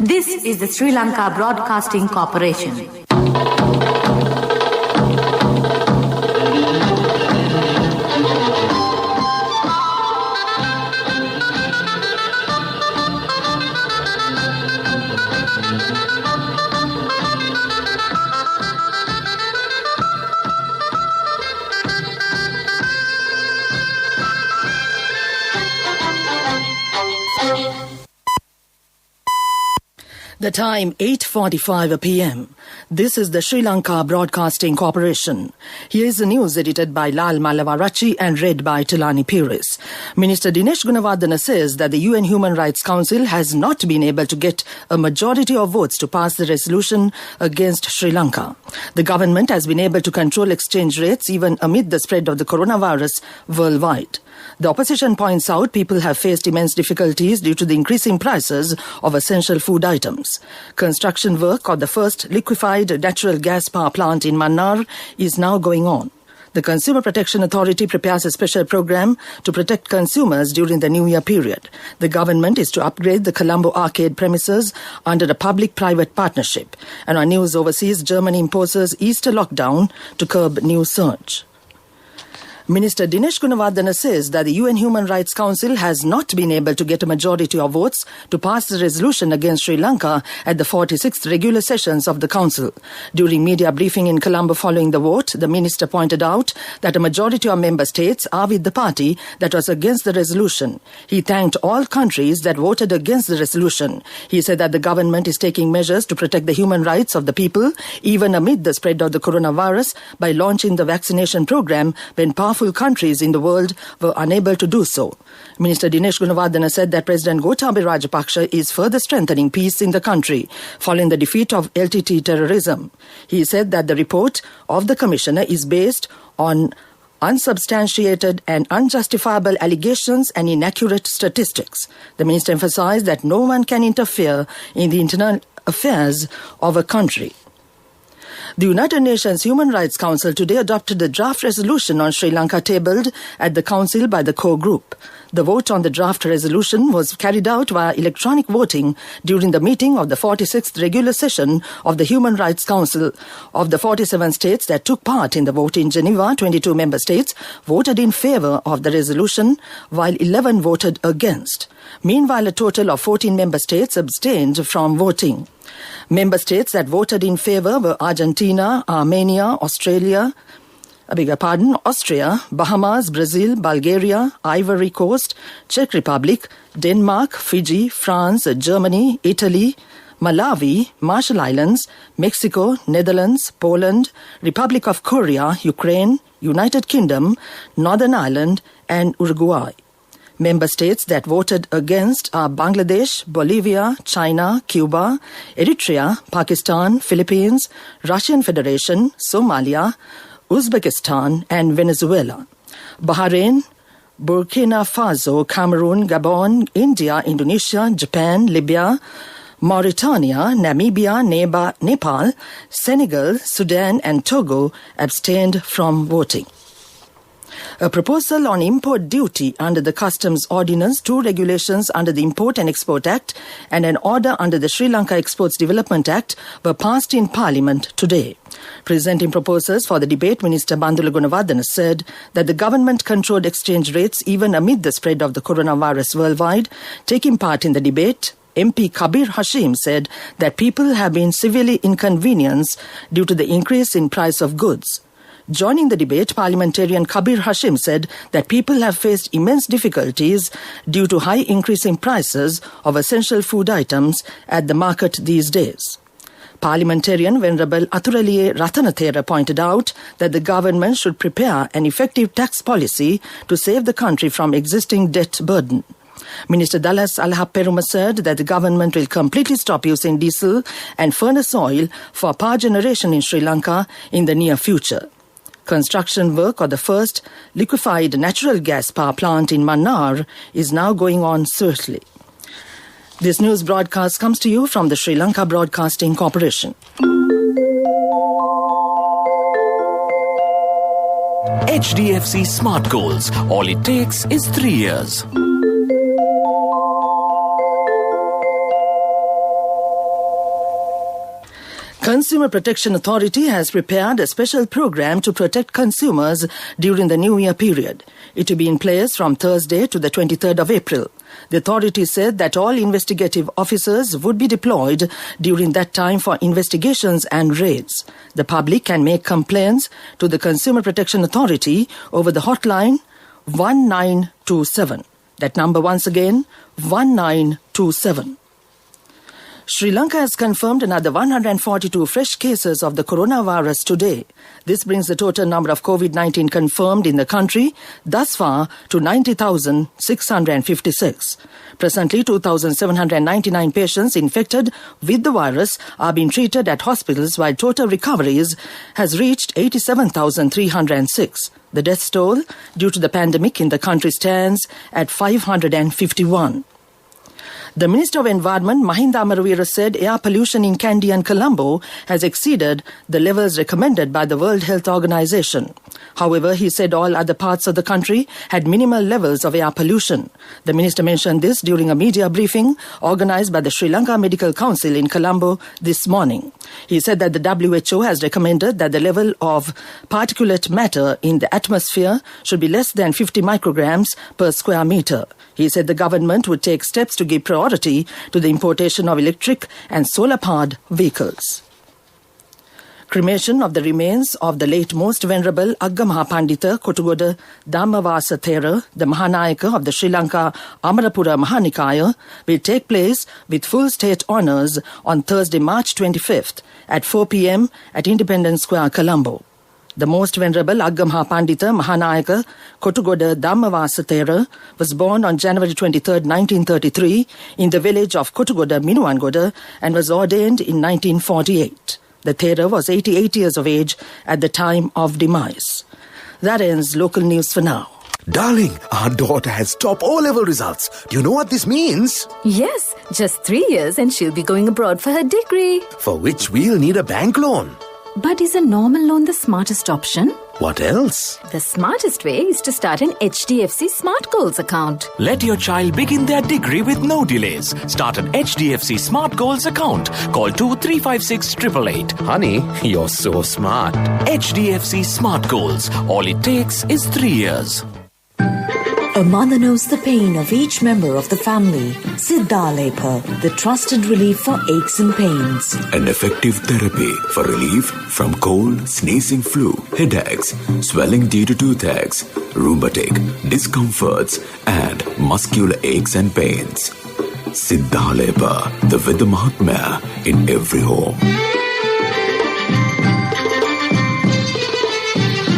This is the Sri Lanka Broadcasting Corporation. The time 8:45 p.m. This is the Sri Lanka Broadcasting Corporation. Here is the news edited by Lal Malavarachi and read by Tilani Pires. Minister Dinesh Gunawardena says that the UN Human Rights Council has not been able to get a majority of votes to pass the resolution against Sri Lanka. The government has been able to control exchange rates even amid the spread of the coronavirus worldwide. The opposition points out people have faced immense difficulties due to the increasing prices of essential food items. Construction work of the first liquefied natural gas power plant in Mannar is now going on. The Consumer Protection Authority prepares a special program to protect consumers during the New Year period. The government is to upgrade the Colombo arcade premises under a public-private partnership. And our news overseas, Germany imposes Easter lockdown to curb new surge. Minister Dinesh Gunawardena says that the UN Human Rights Council has not been able to get a majority of votes to pass the resolution against Sri Lanka at the 46th regular sessions of the Council. During media briefing in Colombo following the vote, the minister pointed out that a majority of member states are with the party that was against the resolution. He thanked all countries that voted against the resolution. He said that the government is taking measures to protect the human rights of the people, even amid the spread of the coronavirus, by launching the vaccination program when powerful countries in the world were unable to do so. Minister Dinesh Gunawardena said that President Gotabaya Rajapaksa is further strengthening peace in the country following the defeat of LTT terrorism. He said that the report of the Commissioner is based on unsubstantiated and unjustifiable allegations and inaccurate statistics. The minister emphasized that no one can interfere in the internal affairs of a country. The United Nations Human Rights Council today adopted the draft resolution on Sri Lanka tabled at the Council by the core group. The vote on the draft resolution was carried out via electronic voting during the meeting of the 46th regular session of the Human Rights Council. Of the 47 states that took part in the vote in Geneva, 22 member states voted in favour of the resolution, while 11 voted against. Meanwhile, a total of 14 member states abstained from voting. Member states that voted in favour were Argentina, Armenia, Austria, Bahamas, Brazil, Bulgaria, Ivory Coast, Czech Republic, Denmark, Fiji, France, Germany, Italy, Malawi, Marshall Islands, Mexico, Netherlands, Poland, Republic of Korea, Ukraine, United Kingdom, Northern Ireland and Uruguay. Member states that voted against are Bangladesh, Bolivia, China, Cuba, Eritrea, Pakistan, Philippines, Russian Federation, Somalia, Uzbekistan and Venezuela. Bahrain, Burkina Faso, Cameroon, Gabon, India, Indonesia, Japan, Libya, Mauritania, Namibia, Nepal, Senegal, Sudan and Togo abstained from voting. A proposal on import duty under the Customs Ordinance, 2 regulations under the Import and Export Act and an order under the Sri Lanka Exports Development Act were passed in Parliament today. Presenting proposals for the debate, Minister Bandula Gunawardena said that the government-controlled exchange rates even amid the spread of the coronavirus worldwide. Taking part in the debate, MP Kabir Hashim said that people have been severely inconvenienced due to the increase in price of goods. Joining the debate, parliamentarian Kabir Hashim said that people have faced immense difficulties due to high increasing prices of essential food items at the market these days. Parliamentarian Venerable Athuraliya Ratanathera pointed out that the government should prepare an effective tax policy to save the country from existing debt burden. Minister Dallas Alhapperuma said that the government will completely stop using diesel and furnace oil for power generation in Sri Lanka in the near future. Construction work of the first liquefied natural gas power plant in Mannar is now going on swiftly. This news broadcast comes to you from the Sri Lanka Broadcasting Corporation. HDFC Smart Goals. All it takes is 3 years. Consumer Protection Authority has prepared a special program to protect consumers during the New Year period. It will be in place from Thursday to the 23rd of April. The authority said that all investigative officers would be deployed during that time for investigations and raids. The public can make complaints to the Consumer Protection Authority over the hotline 1927. That number once again, 1927. Sri Lanka has confirmed another 142 fresh cases of the coronavirus today. This brings the total number of COVID-19 confirmed in the country thus far to 90,656. Presently, 2,799 patients infected with the virus are being treated at hospitals, while total recoveries has reached 87,306. The death toll due to the pandemic in the country stands at 551. The Minister of Environment, Mahinda Amaravira, said air pollution in Kandy and Colombo has exceeded the levels recommended by the World Health Organization. However, he said all other parts of the country had minimal levels of air pollution. The minister mentioned this during a media briefing organized by the Sri Lanka Medical Council in Colombo this morning. He said that the WHO has recommended that the level of particulate matter in the atmosphere should be less than 50 micrograms per square meter. He said the government would take steps to give priority to the importation of electric and solar-powered vehicles. Cremation of the remains of the late Most Venerable Agga Pandita Kotugoda Dhammavasa Thera, the Mahanayaka of the Sri Lanka Amarapura Mahanikaya, will take place with full state honours on Thursday, March 25th at 4 p.m. at Independence Square, Colombo. The Most Venerable Agga Pandita Mahanayaka Kotugoda Dhammavasa Thera was born on January 23, 1933 in the village of Kotugoda, Minuangoda, and was ordained in 1948. The Thera was 88 years of age at the time of demise. That ends local news for now. Darling, our daughter has top O-level results. Do you know what this means? Yes, just 3 years and she'll be going abroad for her degree. For which we'll need a bank loan. But is a normal loan the smartest option? What else? The smartest way is to start an HDFC Smart Goals account. Let your child begin their degree with no delays. Start an HDFC Smart Goals account. Call 2356 Honey, you're so smart. HDFC Smart Goals. All it takes is 3 years. A mother knows the pain of each member of the family. Siddhalepa, the trusted relief for aches and pains. An effective therapy for relief from cold, sneezing, flu, headaches, swelling due to toothaches, rheumatic, discomforts, and muscular aches and pains. Siddhalepa, the Vedha Mahatmya in every home.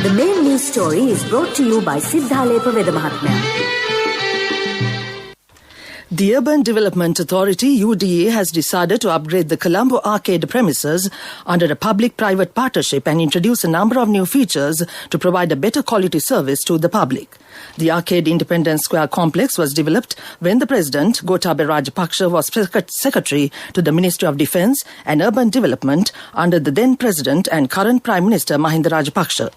The main news story is brought to you by Siddhalepa Vedha Mahatmya. The Urban Development Authority, UDA, has decided to upgrade the Colombo arcade premises under a public-private partnership and introduce a number of new features to provide a better quality service to the public. The Arcade Independence Square complex was developed when the President, Gotabaya Rajapaksa, was Secretary to the Ministry of Defence and Urban Development under the then President and current Prime Minister Mahinda Rajapaksa.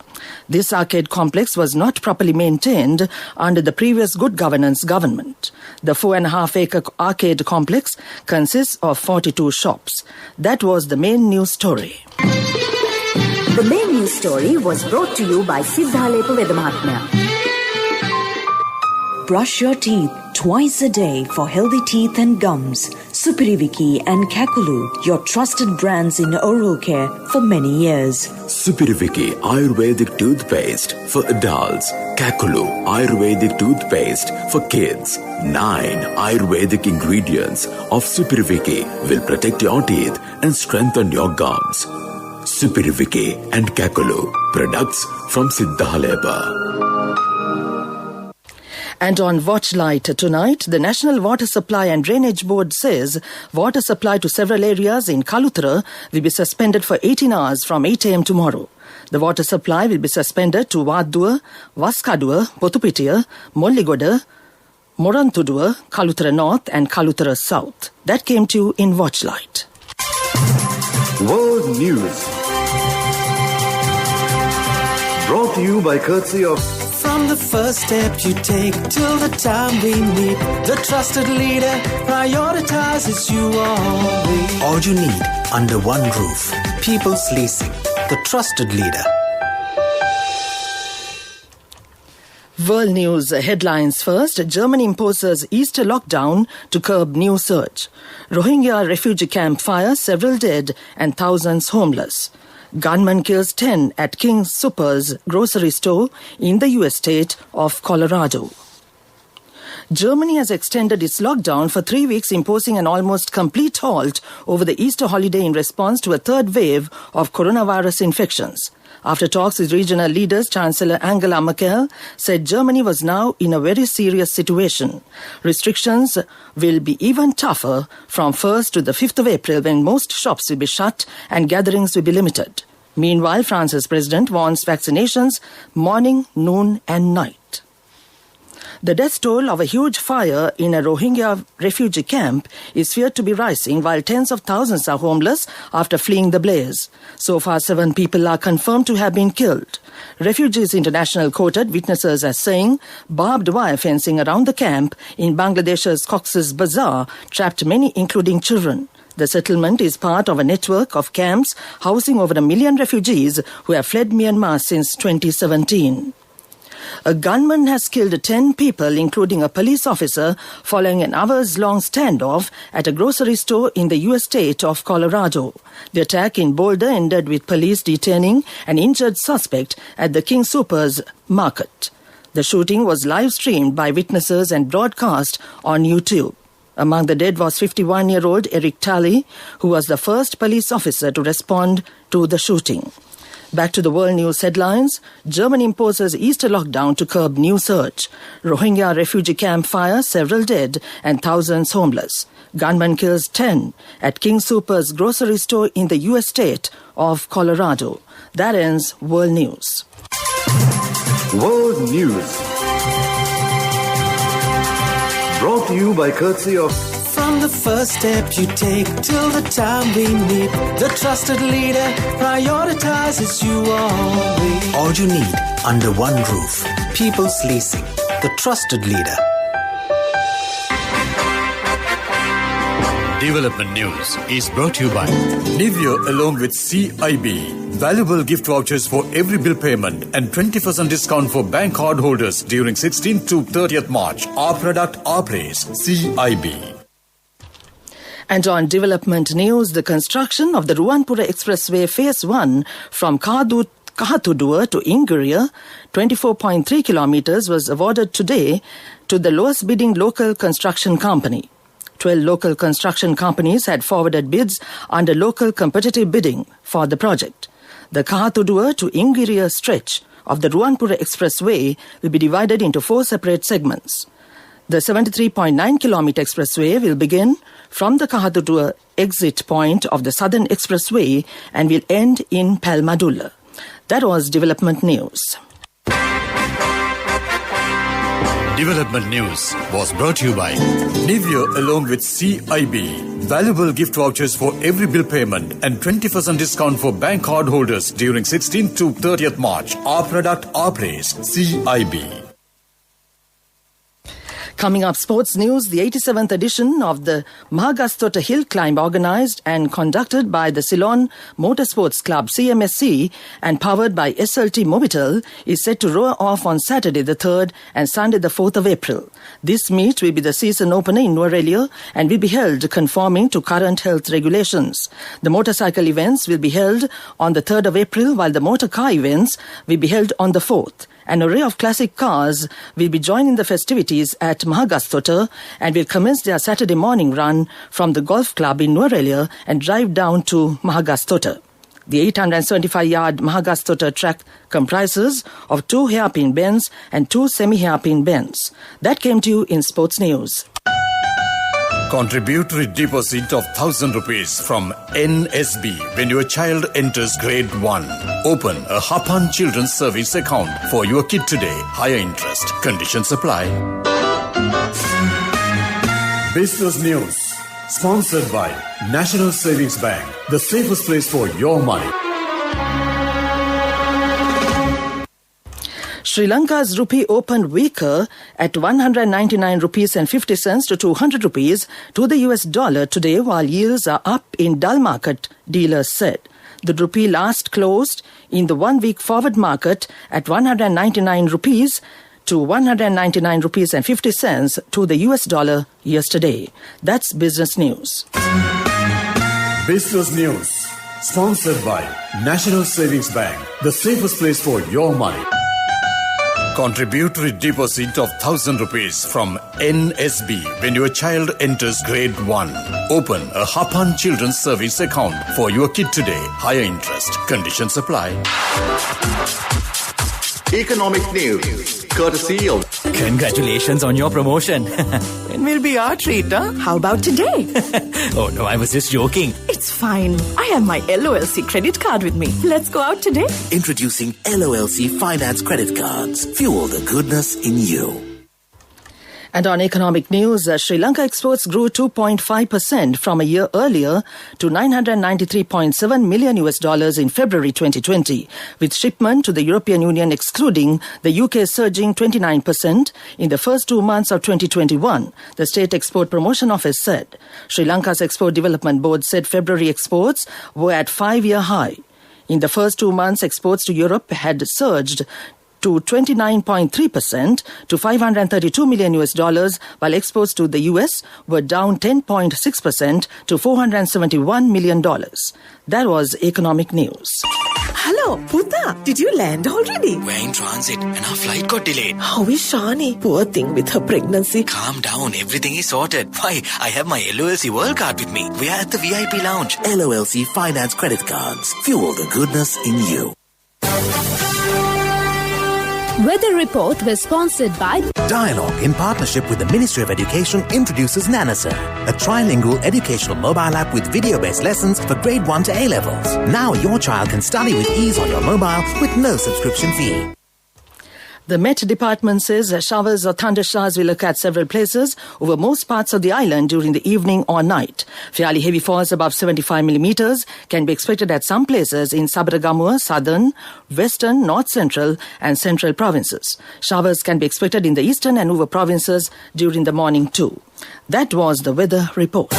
This arcade complex was not properly maintained under the previous Good Governance government. The 4.5-acre arcade complex consists of 42 shops. That was the main news story. The main news story was brought to you by Siddhalepa Vedha Mahatmya. Brush your teeth twice a day for healthy teeth and gums. Supiriviki and Kakulu, your trusted brands in oral care for many years. Supiriviki Ayurvedic toothpaste for adults. Kakulu Ayurvedic toothpaste for kids. 9 Ayurvedic ingredients of Supiriviki will protect your teeth and strengthen your gums. Supiriviki and Kakulu, products from Siddhalepa. And on Watchlight tonight, the National Water Supply and Drainage Board says water supply to several areas in Kaluthara will be suspended for 18 hours from 8 a.m. tomorrow. The water supply will be suspended to Wadua, Vaskadua, Potupitiya, Molligoda, Morantuduwa, Kaluthara North and Kaluthara South. That came to you in Watchlight. World News. Brought to you by courtesy of... From the first step you take till the time we meet, the trusted leader prioritizes you always. All you need under one roof. People's Leasing, the trusted leader. World News headlines first. Germany imposes Easter lockdown to curb new surge. Rohingya refugee camp fire, several dead and thousands homeless. Gunman kills 10 at King Soopers grocery store in the US state of Colorado. Germany has extended its lockdown for 3 weeks, imposing an almost complete halt over the Easter holiday in response to a third wave of coronavirus infections. After talks with regional leaders, Chancellor Angela Merkel said Germany was now in a very serious situation. Restrictions will be even tougher from 1st to the 5th of April, when most shops will be shut and gatherings will be limited. Meanwhile, France's president wants vaccinations morning, noon and night. The death toll of a huge fire in a Rohingya refugee camp is feared to be rising, while tens of thousands are homeless after fleeing the blaze. So far, 7 people are confirmed to have been killed. Refugees International quoted witnesses as saying barbed wire fencing around the camp in Bangladesh's Cox's Bazar trapped many, including children. The settlement is part of a network of camps housing over 1 million refugees who have fled Myanmar since 2017. A gunman has killed 10 people, including a police officer, following an hours-long standoff at a grocery store in the U.S. state of Colorado. The attack in Boulder ended with police detaining an injured suspect at the King Soopers market. The shooting was live-streamed by witnesses and broadcast on YouTube. Among the dead was 51-year-old Eric Talley, who was the first police officer to respond to the shooting. Back to the world news headlines. Germany imposes Easter lockdown to curb new surge. Rohingya refugee camp fire, several dead and thousands homeless. Gunman kills 10 at King Soopers grocery store in the U.S. state of Colorado. That ends world news. World News. Brought to you by courtesy of... From the first step you take till the time we meet, the trusted leader prioritizes you always. All you need under one roof. People's Leasing, the trusted leader. Development News is brought to you by Nivea along with CIB. Valuable gift vouchers for every bill payment and 20% discount for bank card holders during 16th to 30th March. Our product, our place. CIB. And on development news, the construction of the Ruwanpura Expressway Phase 1 from Kahathudur to Ingria, 24.3 kilometers, was awarded today to the lowest bidding local construction company. 12 local construction companies had forwarded bids under local competitive bidding for the project. The Kahathudur to Ingria stretch of the Ruwanpura Expressway will be divided into 4 separate segments. The 73.9-kilometer expressway will begin from the Kahathudur exit point of the Southern Expressway and will end in Palmadulla. That was development news. Development News was brought to you by Nivea along with CIB. Valuable gift vouchers for every bill payment and 20% discount for bank card holders during 16th to 30th March. Our product, our place. CIB. Coming up, sports news. The 87th edition of the Mahagastota Hill Climb, organised and conducted by the Ceylon Motorsports Club CMSC and powered by SLT Mobitel, is set to roar off on Saturday the 3rd and Sunday the 4th of April. This meet will be the season opener in Nuerelia and will be held conforming to current health regulations. The motorcycle events will be held on the 3rd of April, while the motor car events will be held on the 4th. An array of classic cars will be joining the festivities at Mahagastota and will commence their Saturday morning run from the golf club in Nuerelia and drive down to Mahagastota. The 875-yard Mahagastota track comprises of 2 hairpin bends and 2 semi-hairpin bends. That came to you in sports news. Contributory deposit of 1,000 rupees from NSB when your child enters grade 1. Open a Hapan Children's Service account for your kid today. Higher interest. Conditions apply. Business News. Sponsored by National Savings Bank. The safest place for your money. Sri Lanka's rupee opened weaker at 199 rupees and 50 cents to 200 rupees to the US dollar today, while yields are up in dull market, dealers said. The rupee last closed in the 1 week forward market at 199 rupees to 199 rupees and 50 cents to the US dollar yesterday. That's business news. Business News, sponsored by National Savings Bank, the safest place for your money. Contributory deposit of 1,000 rupees from NSB when your child enters grade 1. Open a Hapan Children's Savings account for your kid today. Higher interest. Conditions apply. Economic news, courtesy of... Congratulations on your promotion. It will be our treat, huh? How about today? Oh no, I was just joking. It's fine. I have my LOLC credit card with me. Let's go out today. Introducing LOLC Finance Credit Cards. Fuel the goodness in you. And on economic news, Sri Lanka exports grew 2.5% from a year earlier to $993.7 million in February 2020, with shipment to the European Union excluding the UK surging 29% in the first 2 months of 2021, the State Export Promotion Office said. Sri Lanka's Export Development Board said February exports were at 5-year high. In the first 2 months, exports to Europe had surged to 29.3% to $532 million, while exports to the US were down 10.6% to $471 million. That was economic news. Hello, Puta. Did you land already? We're in transit and our flight got delayed. How is Shani? Poor thing with her pregnancy. Calm down, everything is sorted. Why, I have my LOLC World Card with me. We are at the VIP lounge. LOLC Finance Credit Cards. Fuel the goodness in you. Weather report was sponsored by Dialogue, in partnership with the Ministry of Education, introduces Nanasa, a trilingual educational mobile app with video-based lessons for grade 1 to A-levels. Now your child can study with ease on your mobile with no subscription fee. The Met Department says showers or thundershowers will occur at several places over most parts of the island during the evening or night. Fairly heavy falls above 75 millimeters can be expected at some places in Sabaragamuwa, southern, western, north central and central provinces. Showers can be expected in the eastern and Uva provinces during the morning too. That was the weather report.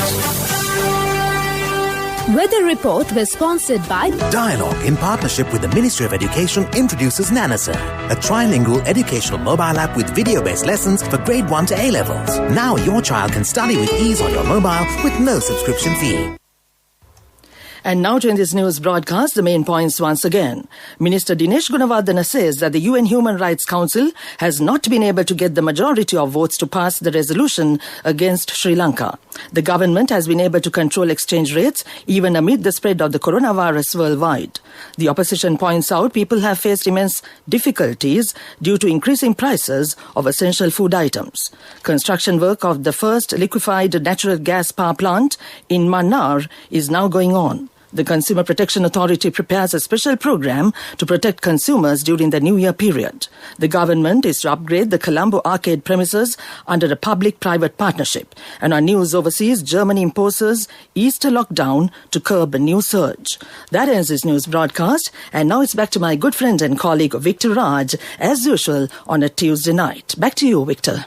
Weather report was sponsored by Dialogue, in partnership with the Ministry of Education, introduces Nanasa, a trilingual educational mobile app with video-based lessons for grade 1 to A-levels. Now your child can study with ease on your mobile with no subscription fee. And now to end this news broadcast, the main points once again. Minister Dinesh Gunawardena says that the UN Human Rights Council has not been able to get the majority of votes to pass the resolution against Sri Lanka. The government has been able to control exchange rates even amid the spread of the coronavirus worldwide. The opposition points out people have faced immense difficulties due to increasing prices of essential food items. Construction work of the first liquefied natural gas power plant in Mannar is now going on. The Consumer Protection Authority prepares a special program to protect consumers during the New Year period. The government is to upgrade the Colombo arcade premises under a public-private partnership. And on news overseas, Germany imposes Easter lockdown to curb a new surge. That ends this news broadcast. And now it's back to my good friend and colleague Victor Raj, as usual, on a Tuesday night. Back to you, Victor.